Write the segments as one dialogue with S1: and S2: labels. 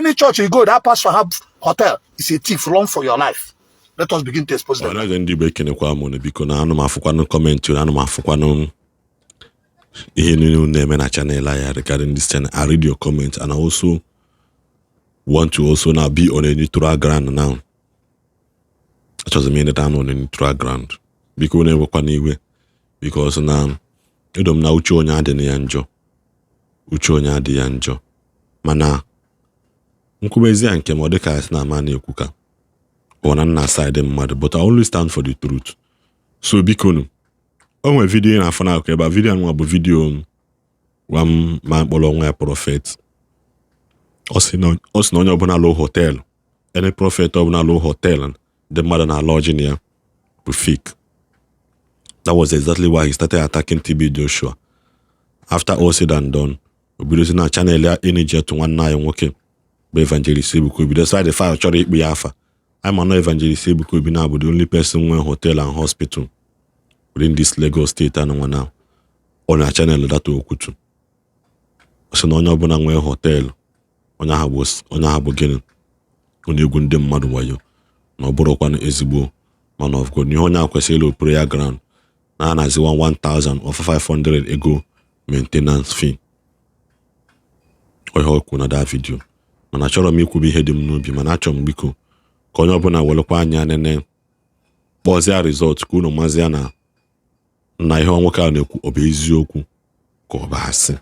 S1: Any church you go, that pastor have hotel, is a thief, run for your life. Let us begin to expose them.
S2: Ndi Igbo ekenekwa m biko na anụ m afụkwanụ kọmentị na anụ m afụkwanụ ihe niile na-eme na channel ya regarding this channel. I read your comment and I also want to also now be on a neutral ground now. Achọzị m ịneta anụ on a neutral ground biko na-ewekwa n'iwe because na edom na uche onye adị ya njọ, uche onye adị ya njọ, mana nkwubezi ya nke m ọ dị ka na ama na-ekwu ka ọ na side mmadụ, but I always stand for the truth. So biko nu o nwe video na afọ na akụ ebe video nwa bụ video wa m ma mkpọrọ onwe ya prophet. Ọ sị na onye ọbụla lụ hotel, any prophet ọbụla lụ hotel, the mother na lodging ya bụ fake. That was exactly why he started attacking TB Joshua. After all said and done, obidozi na channel ya energy to nwanne anyị nwoke bụ Evangelist Ebuka Obi. That's why the fire chọrọ ikpe ya afa. I'm an Evangelist Ebuka Obi now, but the only person who hotel and hospital within this Lagos state and one now on a channel that to Kultur. So no one na nwe hotel onye ha bụ gịnị onye egwu ndị mmadụ wayo na ọ bụrụkwa ezigbo man of God. Ihe onye akwesịrị prayer ground na anazi 1,000 or 500 ego maintenance fee. Oyo okwu na that video. Mana achọrọ m ikwubi ihe dị m n'obi, mana achọrọ m biko ka onye ọbụla welekwa anya nene kpọzie result ka unu mazia na ihe nwoke a na-ekwu ọ bụ eziokwu ka ọ bụ asị.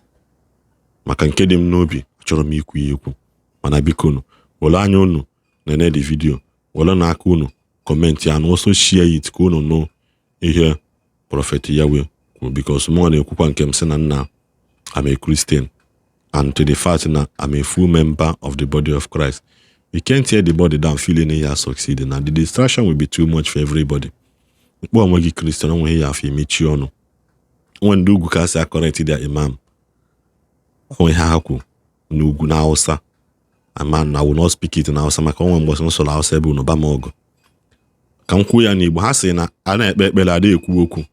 S2: Maka nke dị m n'obi achọrọ m ikwu ya ekwu, mana biko unu wele anya unu nene the video, wele na aka unu comment ya, and also share it ka unu know ihe prophet Yahweh kwuru, because mụ na-ekwukwa nke m sị na nna I'm a Christian, and to the fact that I'm a full member of the body of Christ. You can't tear the body down feeling you are succeeding, and the distraction will be too much for everybody. When you Christian, when you have a meet you on, when do go say correct their imam, when haku no go na Hausa, a man I will not speak it in Hausa. My common was not so loud. Sebu no bamogo. Kan kuya ni Igbo ha sị na ana ekpekpele ada ekwu okwu,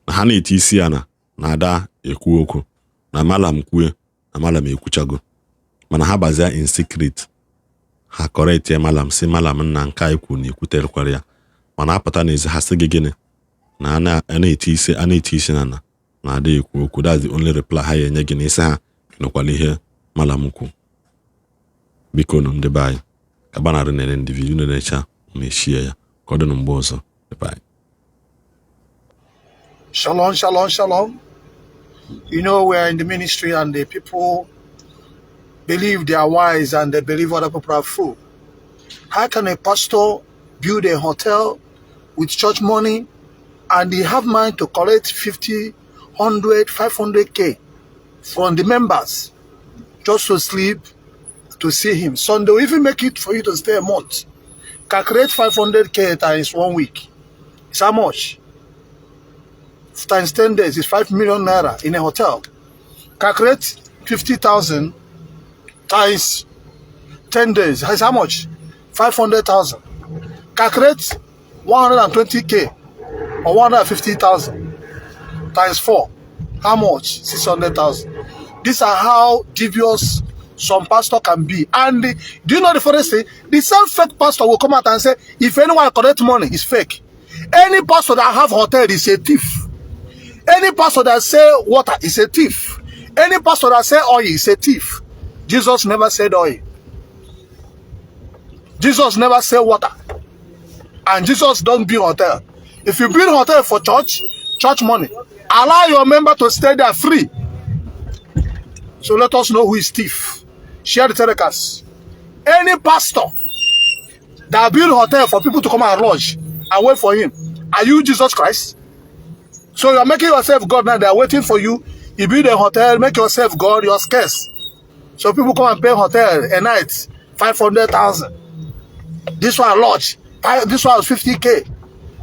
S2: na ha na-eti isi ana na ada ekwu okwu, na malam kwue na malam ekwuchago, mana ha bazia in secret. Ha correct ya malam si malam nna nka ekwu na ekwuterekwara ya, mana apụta na ezi ha sị gị gịnị na ana eti isi na ada ekwu okwu. That's the only reply ha yenye gị na isi ha nọkwala ihe malam kwu. Biko nụ ndị be anyị ka banarị nere ndị video na-echa meshie ya ka ọ dị mgbe ọzọ. Bye.
S1: Shalom, shalom, shalom. You know, we're in the ministry and the people believe they are wise and they believe other people are fool. How can a pastor build a hotel with church money and they have mind to collect 50, 100, 500K from the members just to sleep, to see him? Some they'll even make it for you to stay a month. Calculate 500K times 1 week. It's how much? Times 10 days is 5 million naira in a hotel. Calculate 50,000 times 10 days. Is how much? 500,000. Calculate 120K or 150,000 times 4. How much? 600,000. These are how devious some pastor can be. And do you know the funny thing? The same fake pastor will come out and say, if anyone collect money, it's fake. Any pastor that have hotel is a thief. Any pastor that say water is a thief. Any pastor that say oil is a thief. Jesus never said oil. Jesus never said water. And Jesus don't build hotel. If you build hotel for church money, allow your member to stay there free. So let us know who is thief. Share the telecast. Any pastor that build hotel for people to come and lodge and wait for him, are you Jesus Christ? So you are making yourself God now. They are waiting for you. You build a hotel, make yourself God, you're scarce. So people come and pay hotel a night, 500,000. This one lodge. This one is 50K.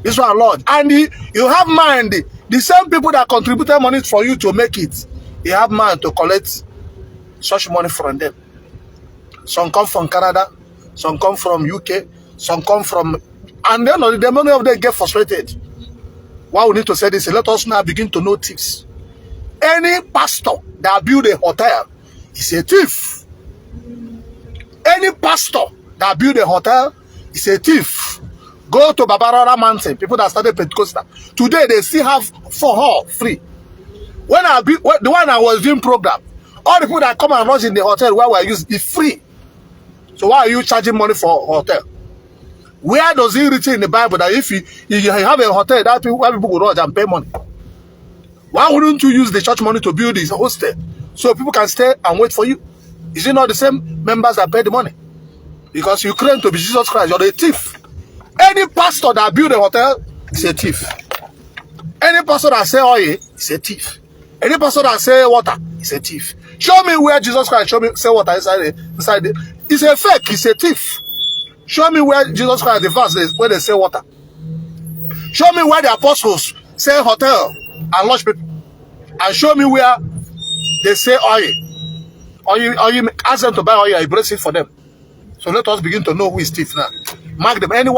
S1: This one lodge. And you have mind, the same people that contributed money for you to make it, you have mind to collect such money from them. Some come from Canada, some come from UK, some come from, and then the money of them get frustrated. Why we need to say this? Let us now begin to know thieves. Any pastor that build a hotel is a thief. Any pastor that build a hotel is a thief. Go to Babarara Mountain, people that started Pentecostal. Today they still have for hall free. When the one I was doing program, all the people that come and lodge in the hotel where we use is free. So why are you charging money for hotel? Where does it written in the Bible that if you have a hotel that people will lodge and pay money? Why wouldn't you use the church money to build this hostel so people can stay and wait for you? Is it not the same members that pay the money? Because you claim to be Jesus Christ, you're a thief. Any pastor that build a hotel is a thief. Any pastor that say oil is a thief. Any pastor that say water is a thief. Show me where Jesus Christ say water inside it. It's a fake, it's a thief. Show me where Jesus Christ, the verse where they say water. Show me where the apostles say hotel and lodge people. And show me where they say oil. Or you ask them to buy oil, you brace it for them. So let us begin to know who is thief now. Mark them. Any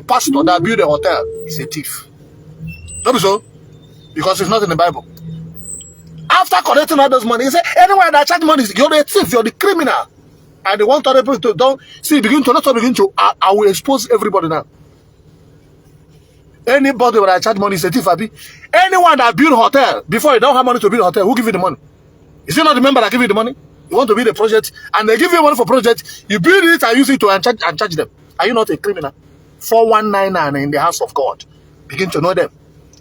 S1: pastor that build a hotel is a thief. Don't be so. Because it's not in the Bible. After collecting all those money, he said, anyone that charge money, you're the thief, you're the criminal. And they want other people to don't see, I will expose everybody now. Anybody that charge money is a thief, Abi. Anyone that build a hotel, before you don't have money to build a hotel, who give you the money? Is it not the member that give you the money? You want to build a project, and they give you money for project, you build it and use it to charge them. Are you not a criminal? 4199 in the house of God. Begin to know them.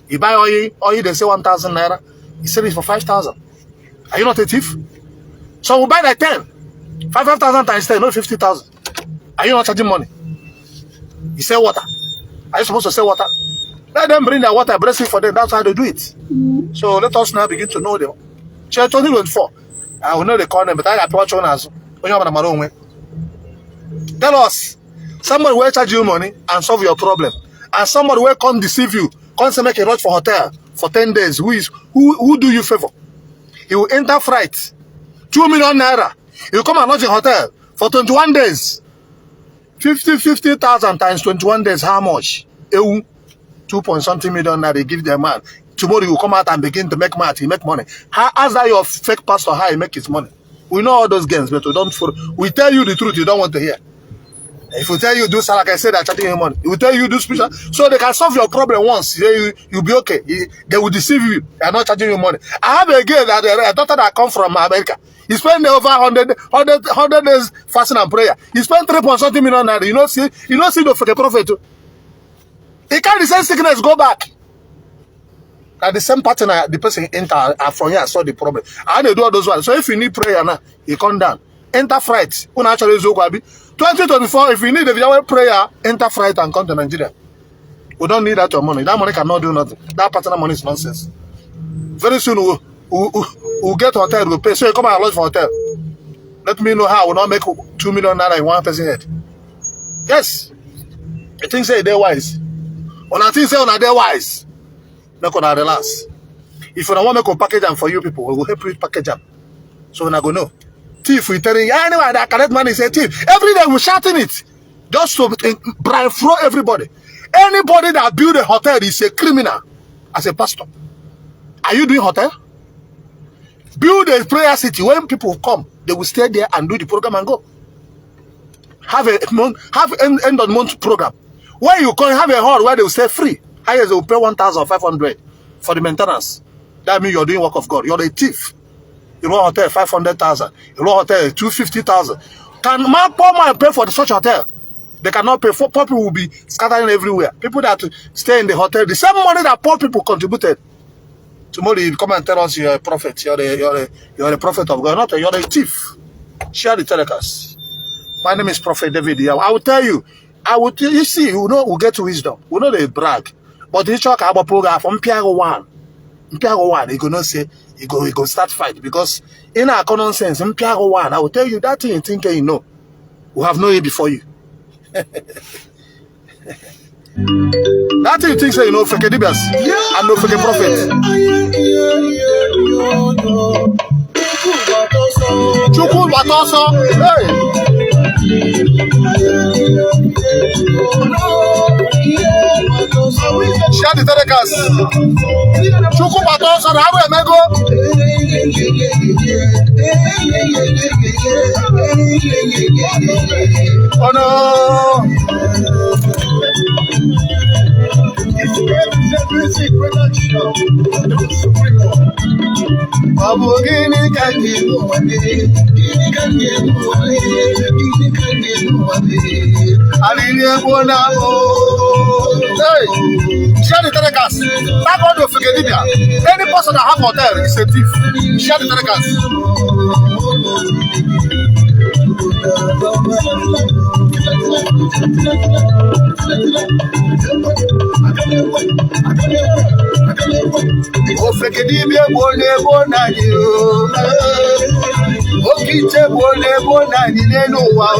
S1: You buy oil, they say 1,000 naira. You sell it for 5,000. Are you not a thief? So we buy like 10. 5,000 times 10, not 50,000. Are you not charging money? You sell water. Are you supposed to sell water? Let them bring their water, brace it for them. That's how they do it. So let us now begin to know them. Church 2024. I will know the call them, but I got to watch on us. Tell us. Somebody will charge you money and solve your problem. And somebody will come deceive you. Come say make a rush for hotel for 10 days. Who do you favor? He will enter fright. 2 million naira. He will come and lodge in hotel for 21 days. 50,000 times 21 days. How much? 2.something million naira they give their man. Tomorrow you will come out and begin to make money. He make money. How's that your fake pastor how he make his money? We know all those games, but we don't follow. We tell you the truth, you don't want to hear. If we tell you do like I said, they're charging you money. We will tell you do spiritual, so they can solve your problem once. You'll be okay. They will deceive you. They are not charging you money. I have a girl a daughter that come from America. He spent over 100 days fasting and prayer. He spent 3.something million naira. You know, see the fake prophet. He can't the same sickness go back. At the same pattern, the person enter from here saw the problem. And they do all those ones. So if you need prayer now, you come down. Enter fright. 2024, if you need a prayer, enter fright and come to Nigeria. We don't need that your money. That money cannot do nothing. That partner money is nonsense. Very soon we'll get hotel, we'll pay. So you come and lodge for hotel. Let me know how we'll not make 2 million naira in one person head. Yes. I think say they're wise. When I think say they're wise, make on relax. If you don't want to make a package them for you people, we will help you package them. So when I go know. Thief, we tell you, anyone that collect money is a thief. Every day we're shouting it. Just to throw everybody. Anybody that build a hotel is a criminal as a pastor. Are you doing hotel? Build a prayer city. When people come, they will stay there and do the program and go. Have end of month program. When you come, have a hall where they will stay free. Highest they will pay 1,500 for the maintenance. That means you're doing work of God. You're a thief. You know hotel 500,000. You know hotel 250,000. Can poor man pay for such hotel? They cannot pay. Poor people will be scattering everywhere. People that stay in the hotel, the same money that poor people contributed. Tomorrow you come and tell us you're a prophet. You're a prophet of God. Not you're a thief. Share the telecast. My name is Prophet David. I will tell you. You see, we'll get wisdom. We know they brag. But this talk about program from Piago 1. Piago 1, he gonna say. He go start fight because in our common sense, in Piago 1, I will tell you that thing you think you know. We have known it before you. That thing you think say you know fake dibias and no fake prophet. Chukwu batoso. Hey. Share the telecast. Chukwu batoso na abu emego. Oh no. Hey, share the telecast. That God will forget Libya. Any person that have hotel is a thief. Share the telecast. Ofekedibe bole bona ni o. Okiche bole bona ni nenu wa o.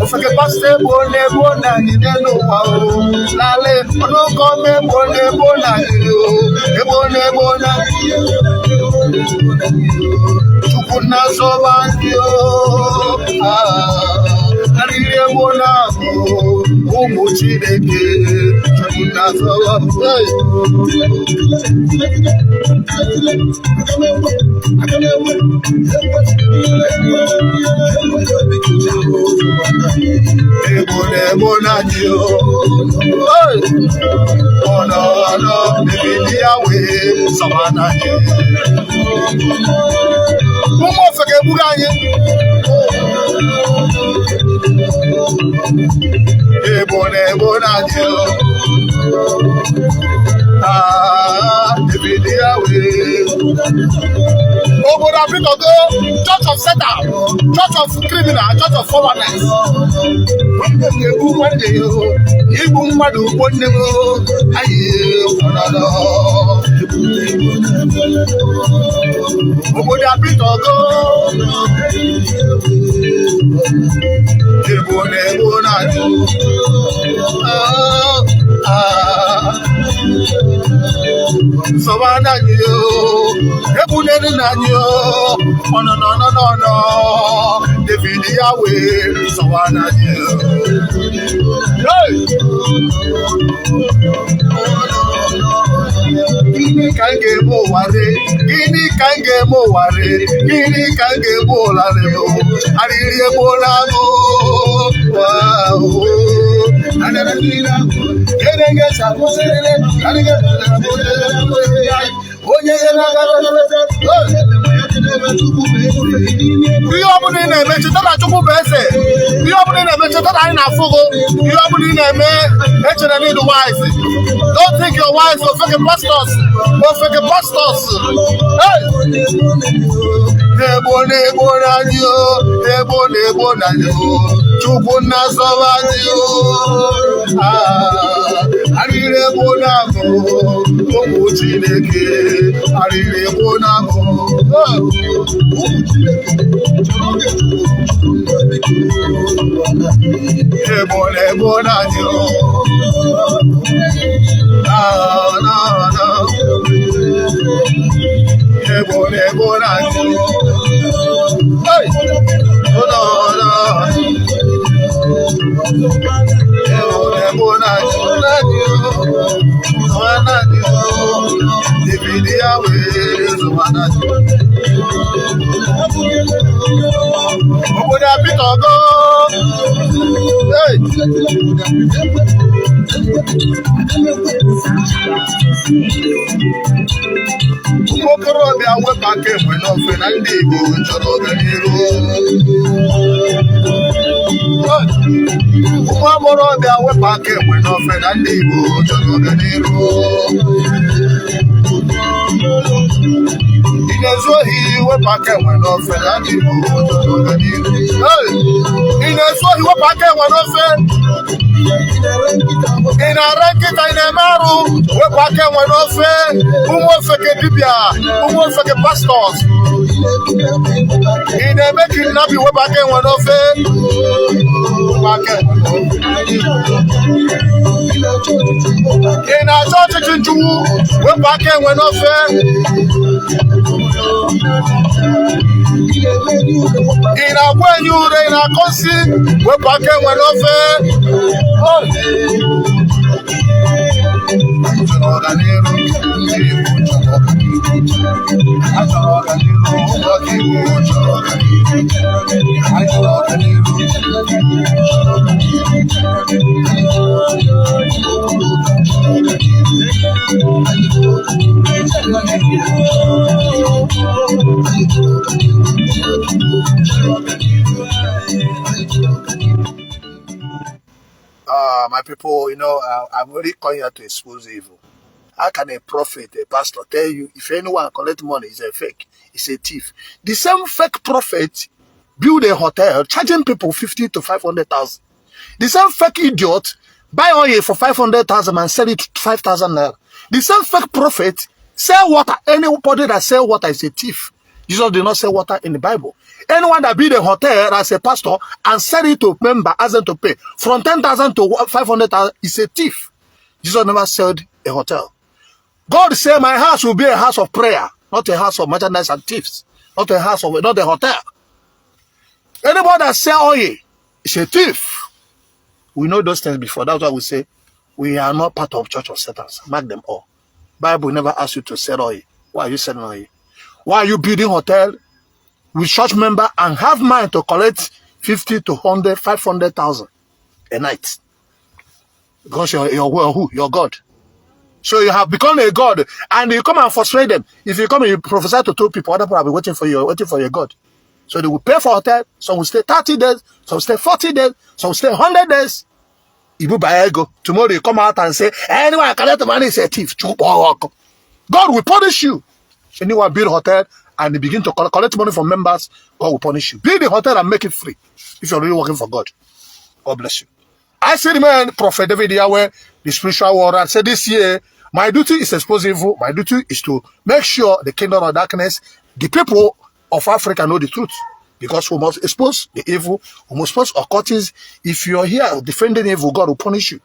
S1: Ofeke paste bole bona ni nenu wa o. Lale onoko me bole bona ni o. Ebole bona ni o. Chukuna sobandi o. Arire bona o. Umuchideke. Chukuna sobandi. Obodo Abikogo, church of Satan, church of criminal, church of foreigners. One day, Igbo mmadụ one day, Obodo Abikogo, Igbo na-egbu na-ajụ. Savana yo, ebunenu na yo, oh no. David Yahweh, Savana yo. Hey, Gini kange mo ware, Gini kange mo ware, Gini kange mo lare mo, Ariri mo lamo, wow. Ananira, Gerenge samusele, Gerenge ihe ọbụla ị na-eme cheta na Chukwu bụ eze. Ihe ọbụla ị na-eme cheta na anyị na-afụgo. Ihe ọbụla ị na-eme echere na ịdị wise. Don't think you're wise for fake pastors. Hey! Ebo na anyị o. Chukwu na-asọba anyị o. Arịrị ebo na abụ. Ụmụ Chineke. Arịrị ebo na abụ. Ebo na anyị o. No. Ebo na anyị o. Hey! Oh no. Ebo na anyị o. David Yahweh, Savana yo. Obodo Abikogo. Hey! Okorobịa wepụ aka enwe n'ofe na ndị Igbo chọrọ ọganihu. Ụmụ agbọghọbịa wepụ aka enwe n'ofe na ndị Igbo chọrọ ọganihu. Ị na-ezu ohi wepụ aka enwe n'ofe na ndị Igbo chọrọ ọganihu. Ị na-ezu ohi wepụ aka enwe n'ofe. Ị na-ara nkịta, ị na-eme arụ wepụ aka enwe n'ofe. Ụmụ ofeke dibịa, ụmụ ofeke pastọs. Ị na-eme kidnapping wepụ aka enwe n'ofe. Ị na-achọ ọchịchị nchụwu wepụ aka enwe n'ofe. Ị na-agwa enyi ure, ị na-akọ nsị wepụ aka enwe n'ofe. My people, I'm really coming here to expose evil. How can a prophet, a pastor tell you if anyone collect money is a fake, it's a thief? The same fake prophet build a hotel charging people 50 to 500,000. The same fake idiot buy oil for 500,000 and sell it to 5,000 naira. The same fake prophet sell water. Anybody that sell water is a thief. Jesus did not sell water in the Bible. Anyone that build a hotel as a pastor and sell it to member, ask them to pay from 10,000 to 500,000 is a thief. Jesus never sold a hotel. God said, my house will be a house of prayer, not a house of merchandise and thieves, not a hotel. Anybody that sell oil is a thief. We know those things before. That's why we say we are not part of Church of Satan. Mark them all. Bible never asks you to sell oil. Why are you selling oil? Why are you building hotel with church member and have mind to collect 50 to 100, 500,000 a night? Because you're who? You're God. So you have become a God, and you come and frustrate them. If you come and you prophesy to 2 people, other people will be waiting for your God. So they will pay for hotel. Some will stay 30 days, some will stay 40 days, some will stay 100 days. Ibu by ego. Tomorrow you come out and say, anyone collect the money is a thief. God will punish you. Anyone build a hotel and they begin to collect money from members, God will punish you. Build a hotel and make it free if you're really working for God. God bless you. I see the man, Prophet David Yahweh, the spiritual warrior, and said this year, my duty is to expose evil. My duty is to make sure the kingdom of darkness, the people of Africa know the truth. Because we must expose the evil, we must expose occultism. If you're here defending evil, God will punish you.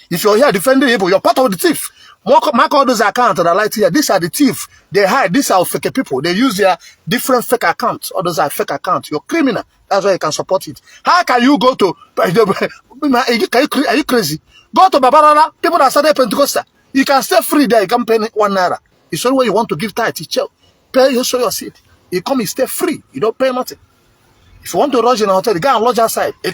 S1: If you're here defending evil, you're part of the thief. Mark all those accounts that are like here. These are the thief. They hide. These are fake people. They use their different fake accounts. All those are fake accounts. You're criminal. That's why you can support it. How can you go to... Are you crazy? Go to Babarala, people that started Pentecostal. You can stay free there. You can pay 1 naira. It's only when you want to give tithe. Pay your seed. You come, you stay free. You don't pay nothing. If you want to lodge in a hotel, you go and lodge outside. A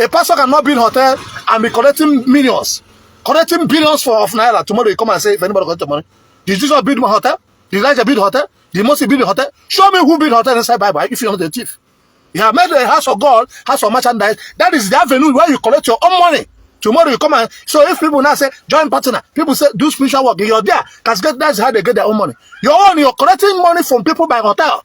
S1: pastor cannot build a hotel and be collecting millions. Collecting billions of naira. Tomorrow you come and say, if anybody got the money, did Jesus build my hotel? Did Elijah build a hotel? Did Moses build a hotel? Show me who built a hotel inside Bible if you're not a thief. You have made a house of God, house of merchandise. That is the avenue where you collect your own money. Tomorrow you come and... So if people now say, join partner, people say, do spiritual work, you're there. That's how they get their own money. You're collecting money from people by hotel.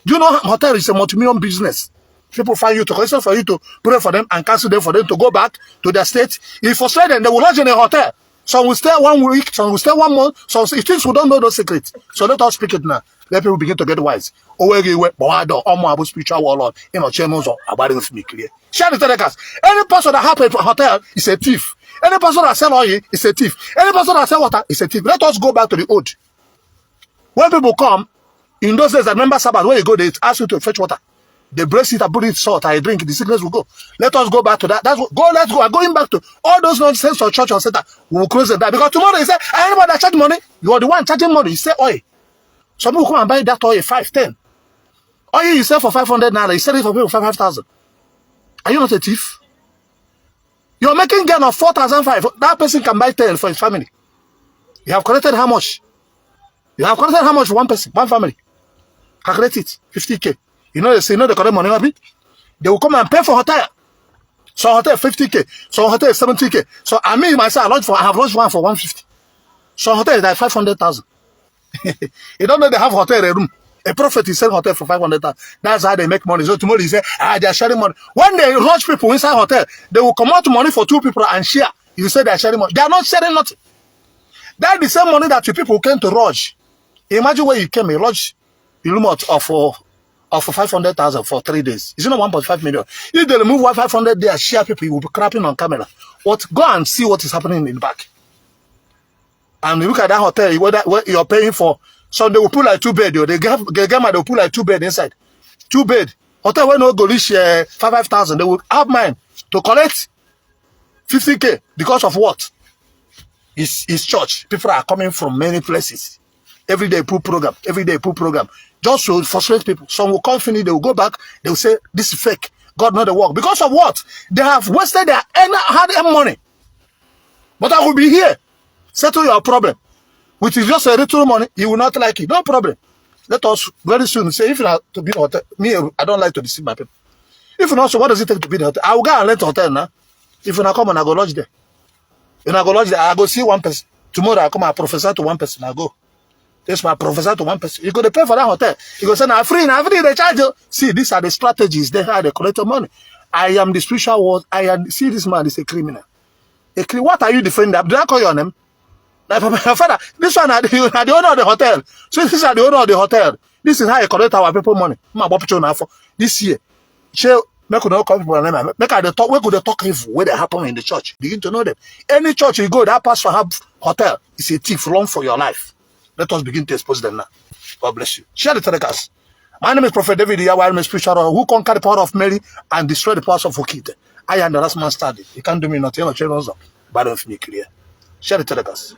S1: Do you know hotel is a multi-million business? People find you to question for you to pray for them and cancel them for them to go back to their state. If you frustrate them, they will lodge in a hotel. Some will stay 1 week, some will stay 1 month. Some things we don't know those secrets. So let us speak it now. Let people begin to get wise. Spiritual warlord. Share the telecast. Any person that have a hotel is a thief. Any person that sell oil is a thief. Any person that sell water is a thief. Let us go back to the old. When people come, in those days, I remember Sabbath, when you go, they ask you to fetch water. They brace it and put it salt, I drink, the sickness will go. Let us go back to that. Let's go. I'm going back to all those nonsense of church or Satan. We will close it down. Because tomorrow you say, anybody that charge money, you are the one charging money. You say oil. Some people come and buy that oil 5, 10. Oil you sell for 500 naira, you sell it for people for 5,000. Are you not a thief? You're making gain of 4,500. That person can buy 10 for his family. You have collected how much? You have collected how much for one person, one family? Calculate it, 50K. You know the correct money, they will come and pay for hotel. So hotel 50K, so hotel 70K. So I mean myself, I have launched one for 150. So hotel is like 500,000. You don't know they have hotel in a room. A prophet is selling hotel for 500,000. That's how they make money. So tomorrow you say, they are sharing money. When they launch people inside hotel, they will come out money for 2 people and share. You say they are sharing money. They are not sharing nothing. That's the same money that you people came to lodge. Imagine where you came, you lodge the room of 500,000 for 3 days. It's not 1.5 million. If they remove 500 there, share people, you will be crapping on camera. Go and see what is happening in the back. And look at that hotel where you're paying for. So they will put like 2 beds. They will put like 2 beds inside. 2 beds. Hotel where no go reach 5,000. They will have mine to collect 50K because of what? It's church. People are coming from many places. Every day pool program, every day pool program. Just to frustrate people. Some will come finish, they will go back, they will say, this is fake. God know the work. Because of what? They have wasted their hard-earned money. But I will be here. Settle your problem. Which is just a little money, you will not like it. No problem. Let us very soon say, if you are to be in a hotel, me, I don't like to deceive my people. If you not, so what does it take to be in a hotel? I will go and rent a hotel now. If you not come and I go lodge there. When I go lodge there, I go see one person. Tomorrow I come and prophesy to one person. I go. This my prophesy to one person. You go to pay for that hotel. You go say, now free, they charge you. See, these are the strategies. They how they collect your money. I am the spiritual world. See, this man is a criminal. What are you defending? Did I call your name? Like, father, this one are the owner of the hotel. So this are the owner of the hotel. This is how you collect our people money. This year, make people talk. Where could they talk evil? Where they happen in the church? Begin to know them. Any church you go, that pastor have hotel is a thief. Run for your life. Let us begin to expose them now. God bless you. Share the telecast. My name is Prophet David Iyawa. I am a spiritual who conquer the power of Mary and destroy the powers of Okite. I am the last man standing. You can't do me nothing. But don't feel clear. Share the telecast.